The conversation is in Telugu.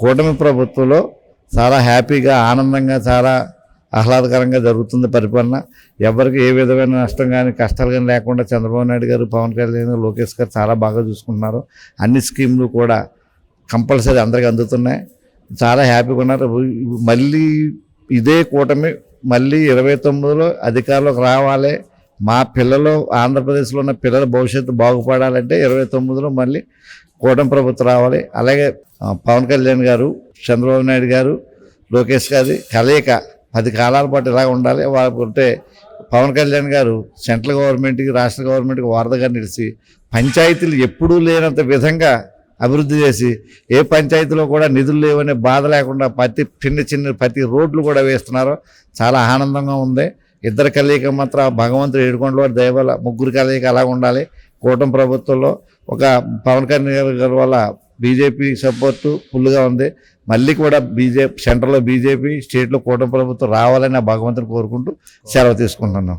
కూటమి ప్రభుత్వంలో చాలా హ్యాపీగా ఆనందంగా చాలా ఆహ్లాదకరంగా జరుగుతుంది పరిపాలన. ఎవరికి ఏ విధమైన నష్టం కానీ కష్టాలు కానీ లేకుండా చంద్రబాబు నాయుడు గారు, పవన్ కళ్యాణ్ గారు, లోకేష్ గారు చాలా బాగా చూసుకుంటున్నారు. అన్ని స్కీములు కూడా కంపల్సరీ అందరికీ అందుతున్నాయి. చాలా హ్యాపీగా ఉన్నారు. మళ్ళీ ఇదే కూటమి మళ్ళీ 29లో అధికారంలోకి రావాలి. మా పిల్లలు ఆంధ్రప్రదేశ్లో ఉన్న పిల్లల భవిష్యత్తు బాగుపడాలంటే 29లో మళ్ళీ కూటమి ప్రభుత్వం రావాలి. అలాగే పవన్ కళ్యాణ్ గారు, చంద్రబాబు నాయుడు గారు, లోకేష్ గారి కలయిక 10 కాలాల పాటు ఇలా ఉండాలి. వాళ్ళకుంటే పవన్ కళ్యాణ్ గారు సెంట్రల్ గవర్నమెంట్కి, రాష్ట్ర గవర్నమెంట్కి వారధిగా నిలిచి పంచాయతీలు ఎప్పుడూ లేనంత విధంగా అభివృద్ధి చేసి ఏ పంచాయతీలో కూడా నిధులు లేవనే బాధ లేకుండా ప్రతి రోడ్లు కూడా వేస్తున్నారు. చాలా ఆనందంగా ఉంది. ఇద్దరు కలయిక మాత్రం భగవంతుడు ఏడుకొండల వారి దయ వల్ల ముగ్గురు కలయిక అలా ఉండాలి. కూటమి ప్రభుత్వంలో ఒక పవన్ కళ్యాణ్ గారి వల్ల బీజేపీ సపోర్టు ఫుల్గా ఉంది. మళ్ళీ కూడా సెంట్రల్లో బీజేపీ, స్టేట్లో కూటమి ప్రభుత్వం రావాలని భగవంతుని కోరుకుంటూ సెలవు తీసుకుంటున్నాం.